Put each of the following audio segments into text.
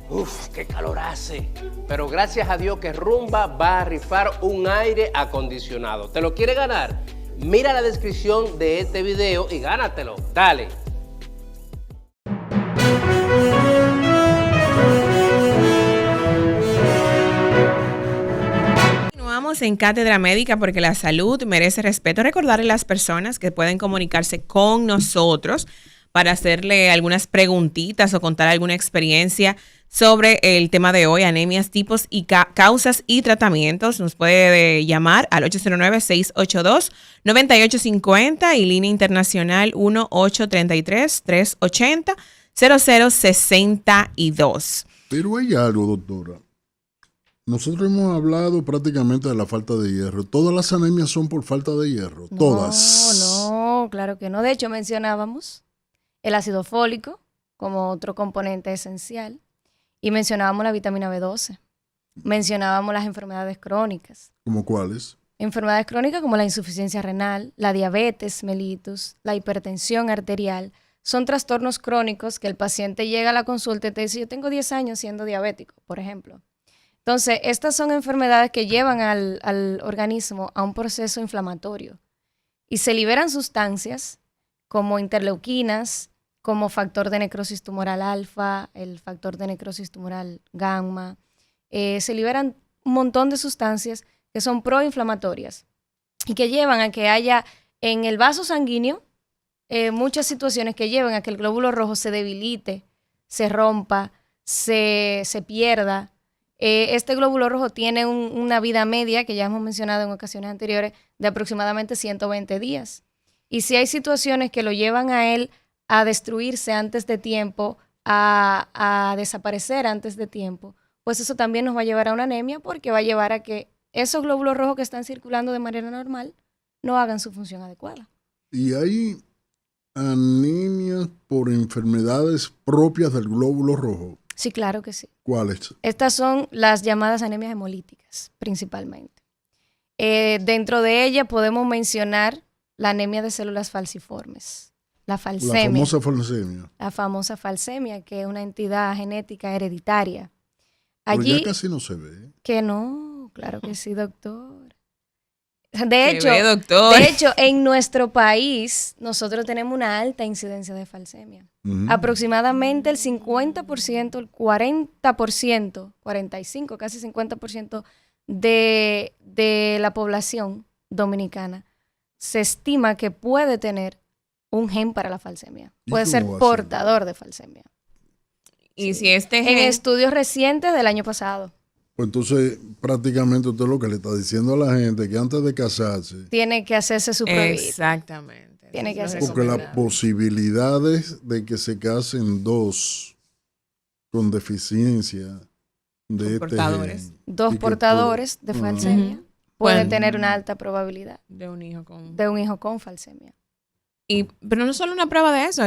Uf, qué calor hace. Pero gracias a Dios que Rumba va a rifar un aire acondicionado. ¿Te lo quiere ganar? Mira la descripción de este video y gánatelo. Dale. Continuamos en Cátedra Médica porque la salud merece respeto. Recordarle a las personas que pueden comunicarse con nosotros para hacerle algunas preguntitas o contar alguna experiencia sobre el tema de hoy, anemias, tipos y causas y tratamientos. Nos puede llamar al 809-682-9850 y línea internacional 1-833-380-0062. Pero hay algo, doctora. Nosotros hemos hablado prácticamente de la falta de hierro. ¿Todas las anemias son por falta de hierro? No, Todas. no, claro que no. De hecho, mencionábamos el ácido fólico como otro componente esencial y mencionábamos la vitamina B12. Mencionábamos las enfermedades crónicas. ¿Cómo cuáles? Enfermedades crónicas como la insuficiencia renal, la diabetes mellitus, la hipertensión arterial. Son trastornos crónicos que el paciente llega a la consulta y te dice, yo tengo 10 años siendo diabético, por ejemplo. Entonces, estas son enfermedades que llevan al organismo a un proceso inflamatorio y se liberan sustancias como interleuquinas, como factor de necrosis tumoral alfa, el factor de necrosis tumoral gamma. Se liberan un montón de sustancias que son proinflamatorias y que llevan a que haya en el vaso sanguíneo muchas situaciones que llevan a que el glóbulo rojo se debilite, se rompa, se pierda. Este glóbulo rojo tiene una vida media, que ya hemos mencionado en ocasiones anteriores, de aproximadamente 120 días. Y si hay situaciones que lo llevan a él a destruirse antes de tiempo, a desaparecer antes de tiempo, pues eso también nos va a llevar a una anemia, porque va a llevar a que esos glóbulos rojos que están circulando de manera normal no hagan su función adecuada. Y hay anemias por enfermedades propias del glóbulo rojo. Sí, claro que sí. ¿Cuáles? Estas son las llamadas anemias hemolíticas, principalmente. Dentro de ella podemos mencionar la anemia de células falciformes, la falsemia. La famosa falsemia. La famosa falsemia, que es una entidad genética hereditaria. Pero Allí, ya casi no se ve. que no, claro que sí, doctor. Doctor. De hecho, en nuestro país, nosotros tenemos una alta incidencia de falsemia. Aproximadamente el 50%, el 40%, 45%, casi 50% de la población dominicana se estima que puede tener un gen para la falsemia. Puede ser portador de falsemia. Y si este En gen... estudios recientes del año pasado. Pues entonces, prácticamente usted lo que le está diciendo a la gente que antes de casarse, Tiene que hacerse su prueba. Exactamente. Tiene que hacerse su porque las prueba. posibilidades de que se casen dos con deficiencia de este portadores. gen, Dos y que portadores de falsemia pueden Bueno. tener una alta probabilidad De un hijo con... de un hijo con falsemia. Pero no solo una prueba de eso,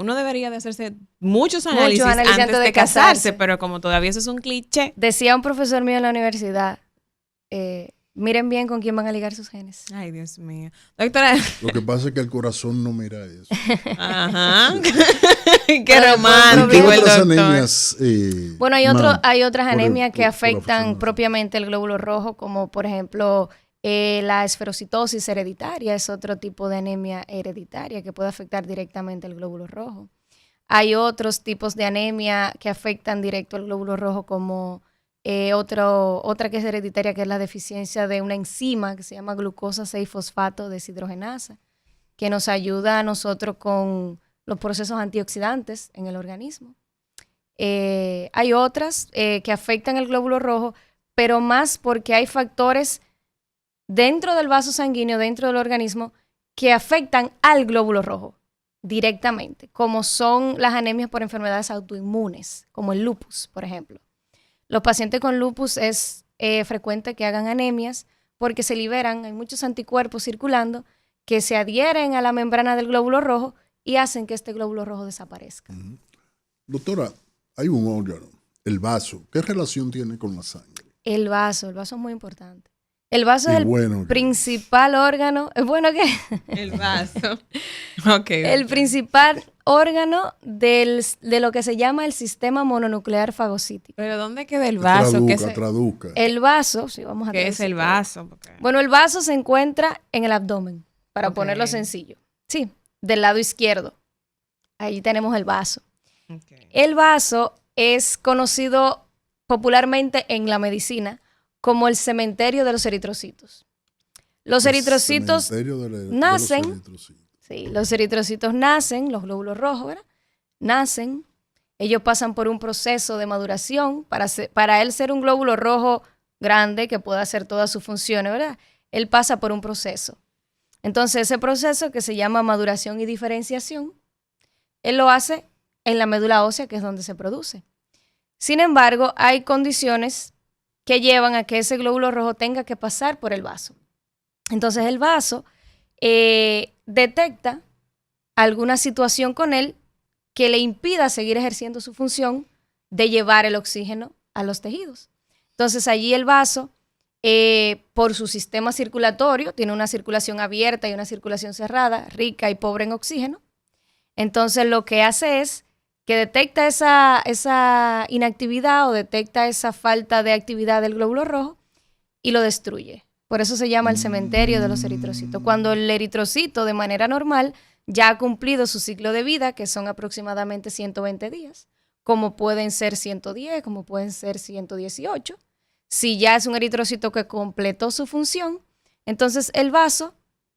uno debería de hacerse muchos análisis análisis antes de casarse, pero como todavía eso es un cliché. Decía un profesor mío en la universidad, miren bien con quién van a ligar sus genes. Ay, Dios mío. Doctora. Lo que pasa es que el corazón no mira eso. Ajá. Qué romántico el otras doctor. anemias, Bueno, hay otras anemias que por afectan aficionado. propiamente el glóbulo rojo, como por ejemplo la esferocitosis hereditaria, es otro tipo de anemia hereditaria que puede afectar directamente el glóbulo rojo. Hay otros tipos de anemia que afectan directo al glóbulo rojo, como otra que es hereditaria, que es la deficiencia de una enzima que se llama glucosa 6-fosfato deshidrogenasa, que nos ayuda a nosotros con los procesos antioxidantes en el organismo. Hay otras que afectan el glóbulo rojo, pero más porque hay factores dentro del vaso sanguíneo, dentro del organismo, que afectan al glóbulo rojo directamente, como son las anemias por enfermedades autoinmunes, como el lupus, por ejemplo. Los pacientes con lupus es frecuente que hagan anemias porque se liberan, hay muchos anticuerpos circulando que se adhieren a la membrana del glóbulo rojo y hacen que este glóbulo rojo desaparezca. Doctora, hay un órgano, el vaso. ¿Qué relación tiene con la sangre? El vaso es muy importante. El vaso Y es el bueno, principal órgano. ¿Es bueno qué? El vaso. Ok. El principal órgano de lo que se llama el sistema mononuclear fagocítico. Pero ¿dónde queda el vaso? Traduzca. El vaso, sí, vamos a ¿Qué es el traducir. vaso? Porque- Bueno, el vaso se encuentra en el abdomen, para Ok. ponerlo sencillo. Sí, del lado izquierdo. Ahí tenemos el vaso. Ok. El vaso es conocido popularmente en la medicina como el cementerio de los eritrocitos. Los eritrocitos Cementerio de nacen. los eritrocitos. Sí, los eritrocitos nacen, los glóbulos rojos, ¿verdad? Nacen, ellos pasan por un proceso de maduración para él ser un glóbulo rojo grande que pueda hacer todas sus funciones, ¿verdad? Él pasa por un proceso. Entonces, ese proceso que se llama maduración y diferenciación, él lo hace en la médula ósea, que es donde se produce. Sin embargo, hay condiciones que llevan a que ese glóbulo rojo tenga que pasar por el vaso. Entonces, el vaso detecta alguna situación con él que le impida seguir ejerciendo su función de llevar el oxígeno a los tejidos. Entonces allí el vaso, por su sistema circulatorio, tiene una circulación abierta y una circulación cerrada, rica y pobre en oxígeno. Entonces lo que hace es que detecta esa inactividad o detecta esa falta de actividad del glóbulo rojo y lo destruye. Por eso se llama el cementerio de los eritrocitos. Cuando el eritrocito, de manera normal, ya ha cumplido su ciclo de vida, que son aproximadamente 120 días, como pueden ser 110, como pueden ser 118. Si ya es un eritrocito que completó su función, entonces el vaso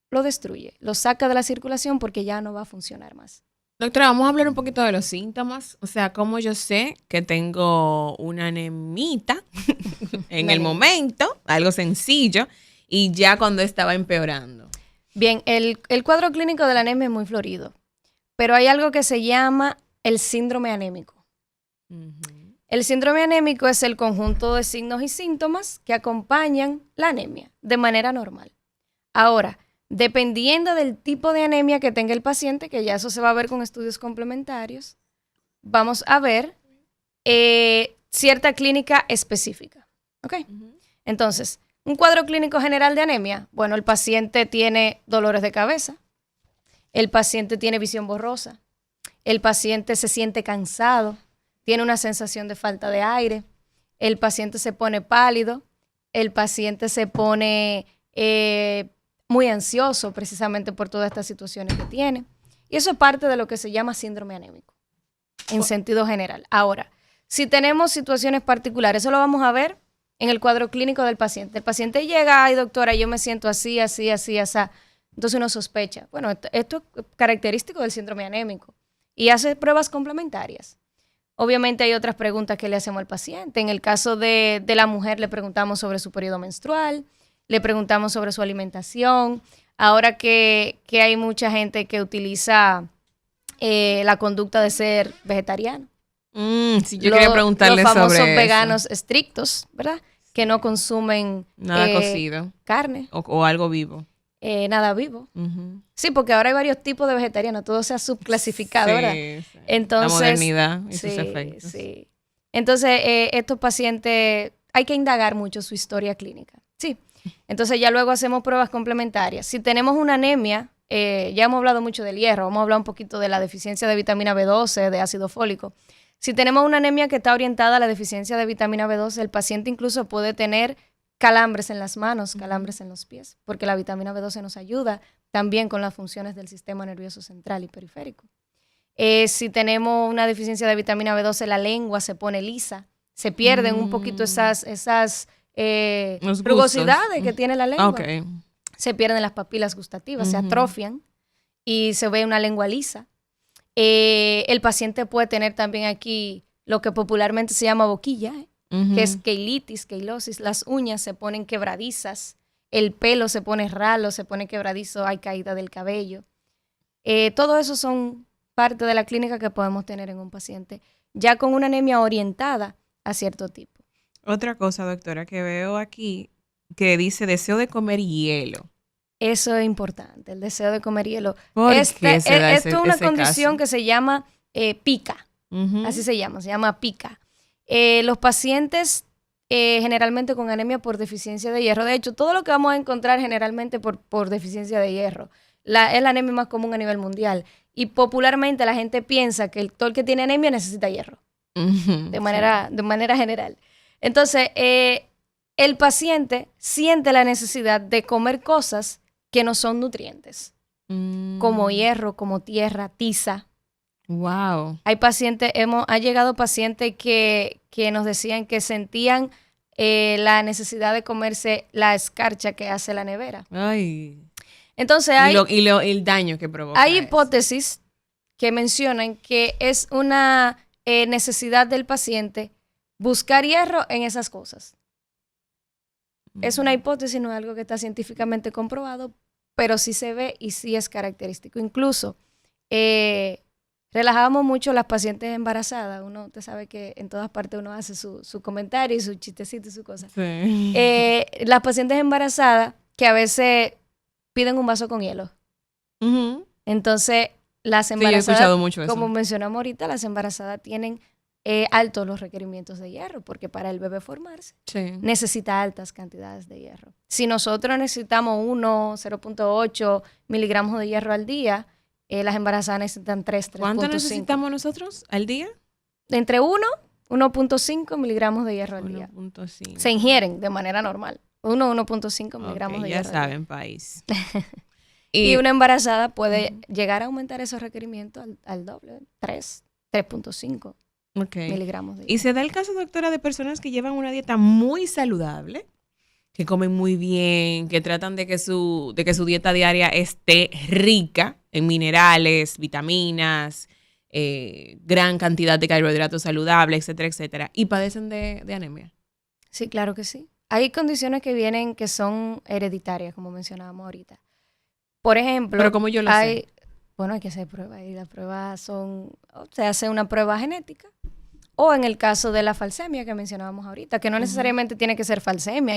lo destruye, lo saca de la circulación porque ya no va a funcionar más. Doctora, vamos a hablar un poquito de los síntomas. O sea, cómo yo sé que tengo una anemita en el momento, algo sencillo, y ya cuando estaba empeorando. Bien, el cuadro clínico de la anemia es muy florido, pero hay algo que se llama el síndrome anémico. Uh-huh. El síndrome anémico es el conjunto de signos y síntomas que acompañan la anemia de manera normal. Ahora, dependiendo del tipo de anemia que tenga el paciente, que ya eso se va a ver con estudios complementarios, vamos a ver cierta clínica específica. ¿Ok? Uh-huh. Entonces, un cuadro clínico general de anemia, bueno, el paciente tiene dolores de cabeza, el paciente tiene visión borrosa, el paciente se siente cansado, tiene una sensación de falta de aire, el paciente se pone pálido, el paciente se pone muy ansioso precisamente por todas estas situaciones que tiene. Y eso es parte de lo que se llama síndrome anémico, en sentido general. Ahora, si tenemos situaciones particulares, eso lo vamos a ver en el cuadro clínico del paciente. El paciente llega, ay doctora, yo me siento así, así, así, así. Entonces uno sospecha. Bueno, esto es característico del síndrome anémico y hace pruebas complementarias. Obviamente hay otras preguntas que le hacemos al paciente. En el caso de la mujer le preguntamos sobre su periodo menstrual, le preguntamos sobre su alimentación. Ahora que hay mucha gente que utiliza la conducta de ser vegetariano. Sí, yo quería preguntarle los famosos sobre veganos eso. estrictos, ¿verdad? Que no consumen Nada cocido carne, o algo vivo. nada vivo. Uh-huh. Sí, porque ahora hay varios tipos de vegetarianos, todo se ha subclasificado, Sí, ¿verdad? sí. Entonces, la modernidad y sí, sus efectos. Sí. Entonces, estos pacientes hay que indagar mucho su historia clínica. Sí. Entonces ya luego hacemos pruebas complementarias. Si tenemos una anemia, ya hemos hablado mucho del hierro, vamos a hablar un poquito de la deficiencia de vitamina B12, de ácido fólico. Si tenemos una anemia que está orientada a la deficiencia de vitamina B12, el paciente incluso puede tener calambres en las manos, calambres en los pies, porque la vitamina B12 nos ayuda también con las funciones del sistema nervioso central y periférico. Si tenemos una deficiencia de vitamina B12, la lengua se pone lisa, se pierden un poquito esas rugosidades que tiene la lengua. Okay. Se pierden las papilas gustativas, se atrofian y se ve una lengua lisa. El paciente puede tener también aquí lo que popularmente se llama boquilla, que es queilitis, queilosis. Las uñas se ponen quebradizas, el pelo se pone ralo, se pone quebradizo, hay caída del cabello. Todo eso son parte de la clínica que podemos tener en un paciente ya con una anemia orientada a cierto tipo. Otra cosa, doctora, que veo aquí que dice deseo de comer hielo. Eso es importante, el deseo de comer hielo. ¿Por qué se da esto es una ese condición caso? que se llama pica. Uh-huh. Así se llama pica. Los pacientes generalmente con anemia por deficiencia de hierro. De hecho, todo lo que vamos a encontrar generalmente por deficiencia de hierro es la anemia más común a nivel mundial. Y popularmente la gente piensa que todo el que tiene anemia necesita hierro, de manera general. Entonces, el paciente siente la necesidad de comer cosas que no son nutrientes, como hierro, como tierra, tiza. Wow. Ha llegado pacientes que nos decían que sentían la necesidad de comerse la escarcha que hace la nevera. Ay. Entonces el daño que provoca. Hay hipótesis que mencionan que es una necesidad del paciente buscar hierro en esas cosas. Es una hipótesis, no es algo que está científicamente comprobado, pero sí se ve y sí es característico. Incluso relajamos mucho a las pacientes embarazadas. Usted sabe que en todas partes uno hace su comentario y su chistecito y su cosa. Sí. Las pacientes embarazadas que a veces piden un vaso con hielo. Uh-huh. Entonces, las embarazadas, yo he escuchado mucho eso. Como mencionamos ahorita, las embarazadas tienen altos los requerimientos de hierro, porque para el bebé formarse necesita altas cantidades de hierro. Si nosotros necesitamos 0.8 miligramos de hierro al día, las embarazadas necesitan 3.5. ¿Cuánto necesitamos nosotros al día? Entre 1.5 miligramos de hierro al día. 1.5. Se ingieren de manera normal. 1.5 miligramos de hierro. Ya saben, país. Y una embarazada puede llegar a aumentar esos requerimientos al doble, 3.5 miligramos de hierro. Y se da el caso, doctora, de personas que llevan una dieta muy saludable, que comen muy bien, que tratan de que su dieta diaria esté rica en minerales, vitaminas, gran cantidad de carbohidratos saludables, etcétera, etcétera, y padecen de anemia. Sí, claro que sí. Hay condiciones que son hereditarias, como mencionábamos ahorita. Por ejemplo, pero como yo lo sé. Bueno, hay que hacer pruebas y las pruebas se hace una prueba genética. O en el caso de la falsemia que mencionábamos ahorita, que no necesariamente tiene que ser falsemia,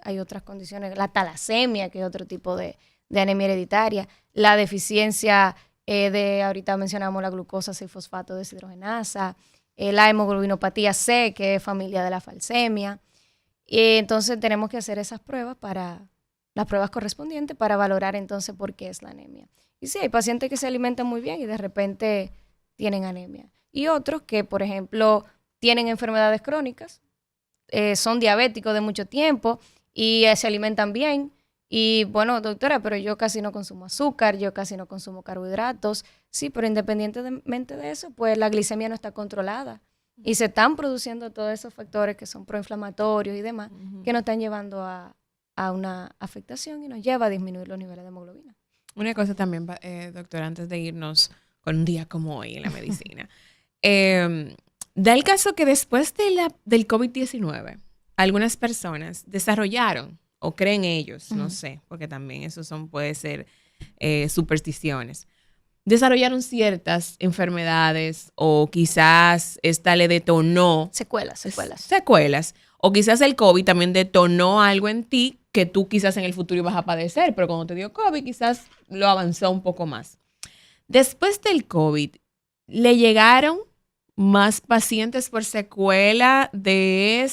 hay otras condiciones, la talasemia, que es otro tipo de anemia hereditaria, la deficiencia ahorita mencionamos la glucosa 6-fosfato deshidrogenasa, la hemoglobinopatía C, que es familia de la falsemia. Entonces tenemos que hacer esas pruebas las pruebas correspondientes para valorar entonces por qué es la anemia. Y sí, hay pacientes que se alimentan muy bien y de repente tienen anemia. Y otros que, por ejemplo, tienen enfermedades crónicas, son diabéticos de mucho tiempo y se alimentan bien. Y bueno, doctora, pero yo casi no consumo azúcar, yo casi no consumo carbohidratos. Sí, pero independientemente de eso, pues la glicemia no está controlada. Y se están produciendo todos esos factores que son proinflamatorios y demás, que nos están llevando a una afectación y nos lleva a disminuir los niveles de hemoglobina. Una cosa también, doctora, antes de irnos con un día como hoy en la medicina. Da el caso que después del COVID-19, algunas personas desarrollaron, o creen ellos, no sé, porque también eso puede ser supersticiones, desarrollaron ciertas enfermedades o quizás esta le detonó secuelas. O quizás el COVID también detonó algo en ti que tú quizás en el futuro ibas a padecer, pero cuando te dio COVID quizás lo avanzó un poco más. Después del COVID, ¿le llegaron más pacientes por secuela de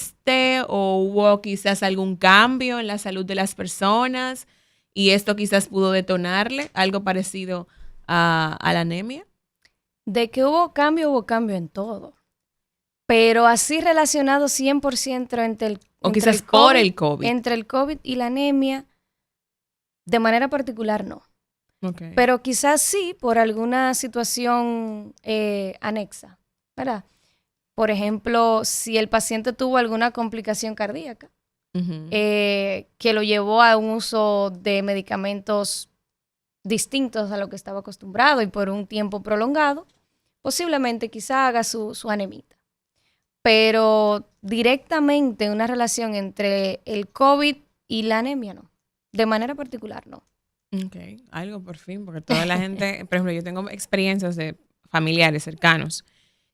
o hubo quizás algún cambio en la salud de las personas y esto quizás pudo detonarle algo parecido a la anemia? De que hubo cambio en todo. Pero así relacionado 100% entre el COVID. Entre el COVID y la anemia, de manera particular no. Okay. Pero quizás sí por alguna situación anexa, ¿verdad? Por ejemplo, si el paciente tuvo alguna complicación cardíaca, que lo llevó a un uso de medicamentos distintos a lo que estaba acostumbrado y por un tiempo prolongado, posiblemente quizá haga su anemita. Pero directamente una relación entre el COVID y la anemia no. De manera particular no. Ok, algo por fin, porque toda la gente, por ejemplo, yo tengo experiencias de familiares cercanos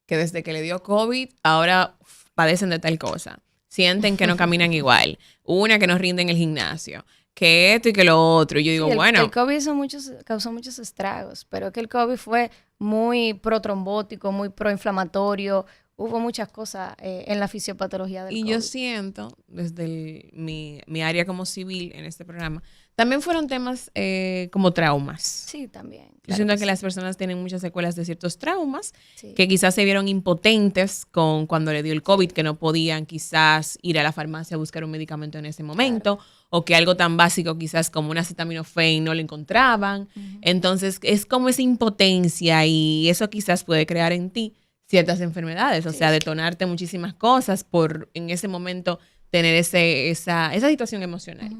que desde que le dio COVID ahora padecen de tal cosa. Sienten que no caminan igual. Una que no rinde en el gimnasio. Que esto y que lo otro. Y yo digo, bueno. El COVID causó muchos estragos, pero que el COVID fue muy protrombótico, muy proinflamatorio, hubo muchas cosas en la fisiopatología del Y COVID. yo siento, desde mi área como civil en este programa, también fueron temas como traumas. Sí, también. Yo claro siento que que sí. las personas tienen muchas secuelas de ciertos traumas, Sí. que quizás se vieron impotentes cuando le dio el COVID, que no podían quizás ir a la farmacia a buscar un medicamento en ese momento, o que algo tan básico quizás como un acetaminofén no lo encontraban. Entonces es como esa impotencia y eso quizás puede crear en ti ciertas enfermedades, o sea, detonarte muchísimas cosas por en ese momento tener esa situación emocional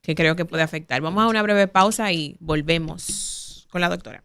que creo que puede afectar. Vamos a una breve pausa y volvemos con la doctora.